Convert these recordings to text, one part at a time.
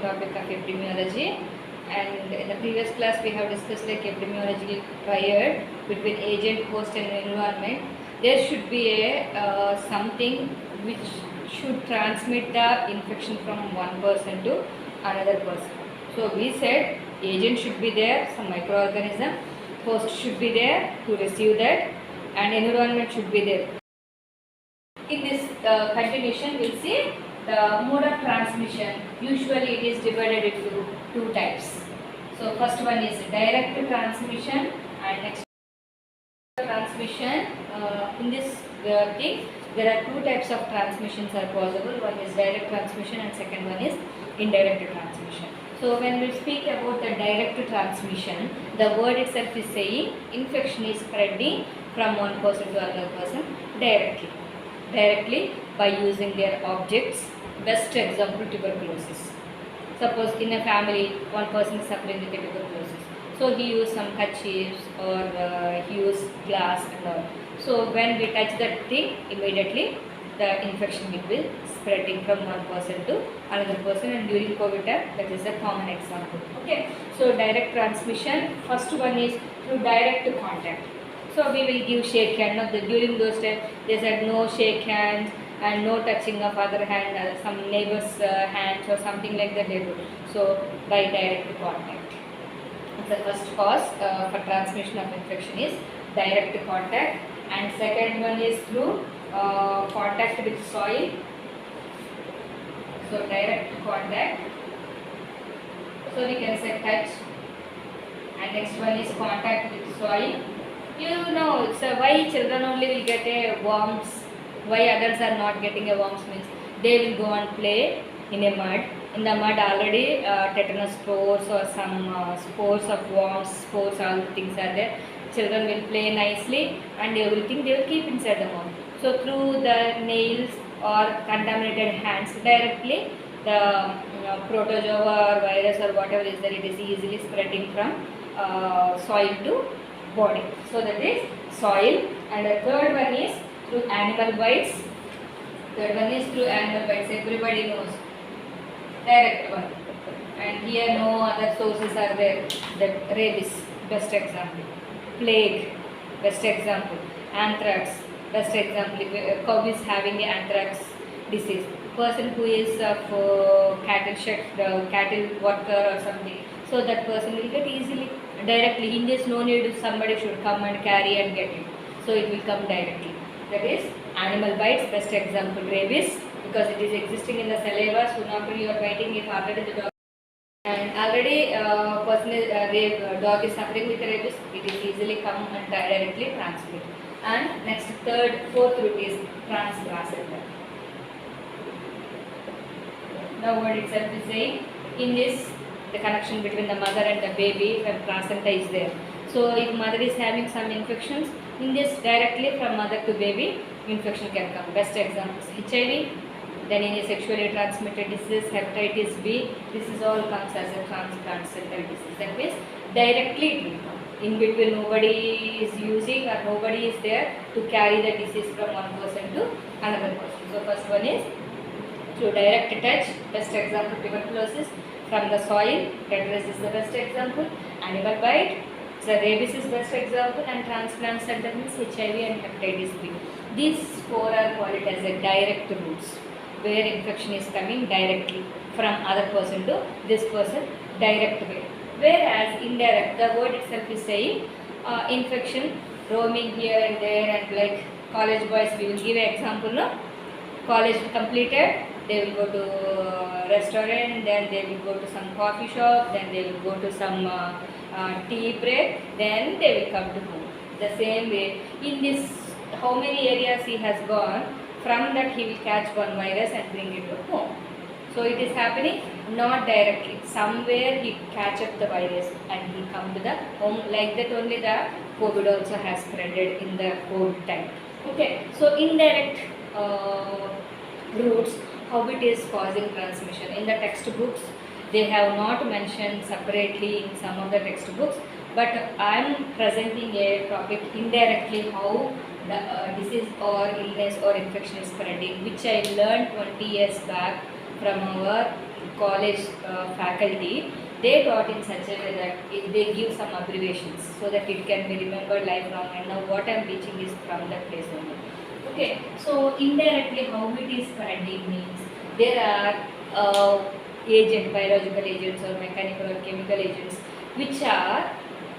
topic of epidemiology. And in the previous class, we have discussed like epidemiology triad between agent, host, and environment. There should be a something which should transmit the infection from one person to another person. So we said agent should be there, some microorganism, host should be there to receive that, and environment should be there. In this continuation, we'll see the mode of transmission. Usually it is divided into two types. So first one is direct transmission, and next transmission. In this thing, there are two types of transmissions are possible. One is direct transmission and second one is indirect transmission. So when we speak about the direct transmission, the word itself is saying infection is spreading from one person to another person directly by using their objects. Best example, tuberculosis. Suppose in a family, one person is suffering with tuberculosis. So he used some kerchiefs or he used glass and all. So when we touch that thing, immediately the infection will be spreading from one person to another person, and during COVID that is a common example. Okay. So direct transmission, first one is through direct contact. So we will give shake hand. Now during those times they said no shake hands and no touching of other hand, some neighbor's hands or something like that they do. So by direct contact. The first cause for transmission of infection is direct contact, and second one is through contact with soil. So direct contact. So we can say touch, and next one is contact with soil. You know, so why children only will get a worms, why adults are not getting a worms means they will go and play in a mud. In the mud already tetanus spores or some spores of worms, spores, all the things are there. Children will play nicely and everything they will keep inside the mouth. So through the nails or contaminated hands directly, the protozoa or virus or whatever is there, it is easily spreading from soil to body. So that is soil. And the third one is through animal bites. Third one is through animal bites. Everybody knows. Direct one. And here no other sources are there. The rabies, best example. Plague, best example. Anthrax, best example. Cow is having anthrax disease. Person who is of cattle worker or something. So that person will get easily directly. In this no need somebody should come and carry and get it. So it will come directly. That is animal bites, best example rabies, because it is existing in the saliva. Soon after you are biting, if already the dog and already dog is suffering with rabies, it is easily come and directly transmit. And next fourth route is transplacental. The word itself is saying in this the connection between the mother and the baby when placenta is there. So if mother is having some infections, in this directly from mother to baby infection can come. Best examples HIV, then in a sexually transmitted disease, hepatitis B, this is all comes as a transplacental disease. That means directly it will come. In between nobody is using or nobody is there to carry the disease from one person to another person. So first one is through direct touch, best example tuberculosis, from the soil, tetanus is the best example, animal bite, so rabies is best example, and transplacental means HIV and hepatitis B. These four are called as a direct routes, where infection is coming directly from other person to this person, direct way. Whereas indirect, the word itself is saying infection roaming here and there, and like college boys, we will give an example, no? College completed, they will go to restaurant, then they will go to some coffee shop, then they will go to some tea break, then they will come to home. The same way, in this, how many areas he has gone, from that he will catch one virus and bring it to home. So it is happening not directly. Somewhere he catch up the virus and he come to the home. Like that only the COVID also has spreaded in the COVID time. Okay, so indirect routes, how it is causing transmission. In the textbooks, they have not mentioned separately in some of the textbooks, but I am presenting a topic indirectly how the disease or illness or infection is spreading, which I learned 20 years back from our college faculty, they taught in such a way that they give some abbreviations so that it can be remembered lifelong, and now what I am teaching is from that place only. Okay, so indirectly how it is spreading means there are biological agents or mechanical or chemical agents which are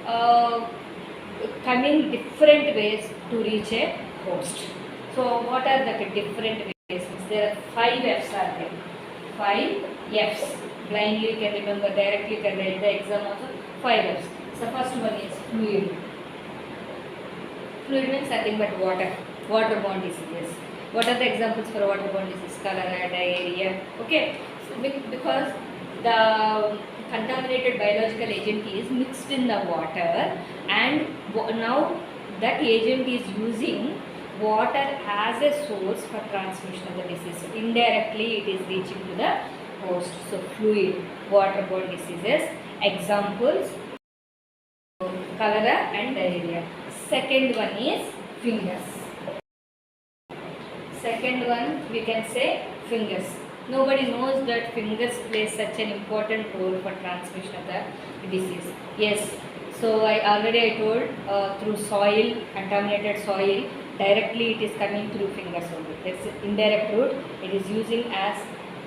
uh, coming different ways to reach a host. So what are the different ways? There are 5 F's are there. 5 F's. Blindly you can remember, directly you can write the exam also. 5 F's. So first one is fluid. Fluid means nothing but water. Waterborne diseases. What are the examples for waterborne disease? Cholera, diarrhea. Okay. So because the contaminated biological agent is mixed in the water, and now that agent is using water as a source for transmission of the disease. So indirectly it is reaching to the host. So fluid, waterborne diseases. Examples: cholera and diarrhea. Second one is fingers. Second one we can say fingers. Nobody knows that fingers play such an important role for transmission of the disease. Yes, so I told through soil, contaminated soil, directly it is coming through fingers only. That's indirect route. It is using as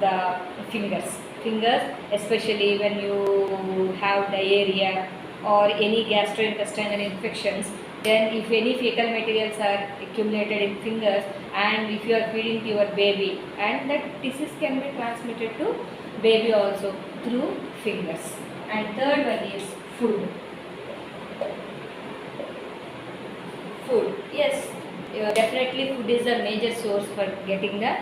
the fingers. Fingers, especially when you have diarrhea or any gastrointestinal infections, then if any fecal materials are accumulated in fingers, and if you are feeding to your baby, and that disease can be transmitted to baby also through fingers. And third one is food. Food, yes, definitely food is a major source for getting the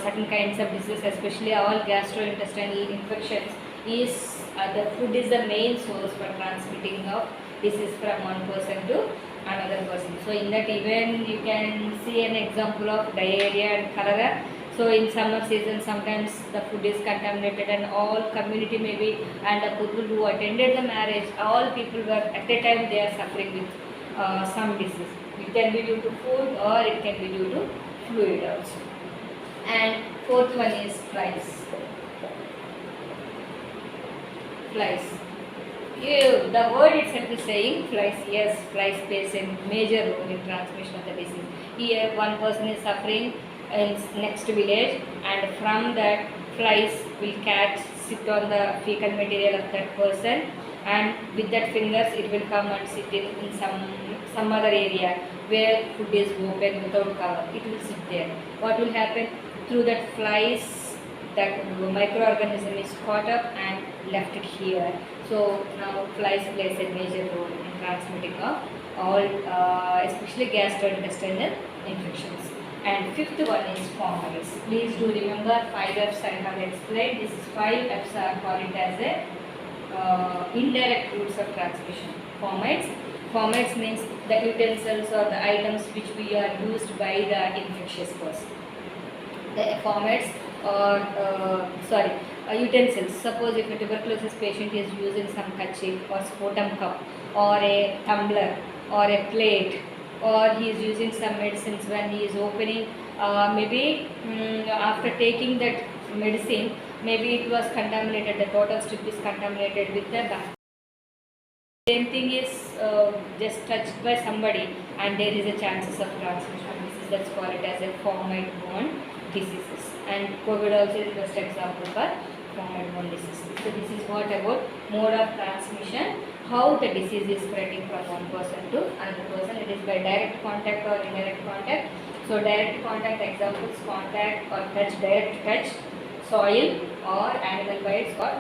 certain kinds of diseases, especially all gastrointestinal infections. The food is the main source for transmitting of disease from one person to another person. So in that even you can see an example of diarrhea and cholera. So in summer season sometimes the food is contaminated, and all community maybe, and the people who attended the marriage, all people were at a time they are suffering with some disease. It can be due to food or it can be due to fluid also. And fourth one is flies. Flies. The word itself is saying flies. Yes, flies plays a major role in transmission of the disease. Here one person is suffering in next village, and from that flies will catch, sit on the fecal material of that person, and with that fingers it will come and sit in some other area where food is open without cover. It will sit there. What will happen? Through that flies, that microorganism is caught up and left it here. So now flies plays a major role in transmitting of all, especially gastrointestinal infections. And fifth one is fomites. Please do remember 5 F's I have explained. This is 5 F's are called as a indirect routes of transmission. Fomites. Fomites means the utensils or the items which we are used by the infectious person. The fomites or utensils. Suppose if a tuberculosis patient is using some kerchief or sputum cup or a tumbler or a plate, or he is using some medicines, when he is opening, maybe after taking that medicine, maybe it was contaminated, the total strip is contaminated with the bacteria. Same thing is just touched by somebody and there is a chances of transmission of disease. That's called it as a fomite-borne diseases. And COVID also is the best example for fomite-borne disease. So this is what about mode of transmission, how the disease is spreading from one person to another person. It is by direct contact or indirect contact. So direct contact examples: contact or touch, direct touch, soil or animal bites, or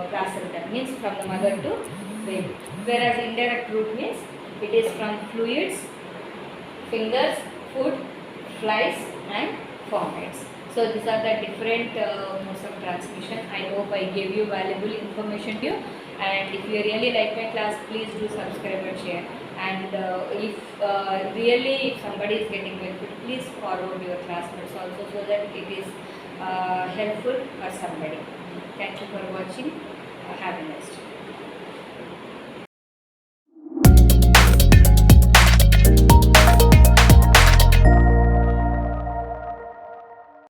placenta means from the mother to baby. Whereas indirect route means it is from fluids, fingers, food, flies and fomites. So these are the different modes of transmission. I hope I gave you valuable information to you. And if you really like my class, please do subscribe and share. And if somebody is getting benefit, please forward your classmates also, so that it is helpful for somebody. Thank you for watching. Have a nice day.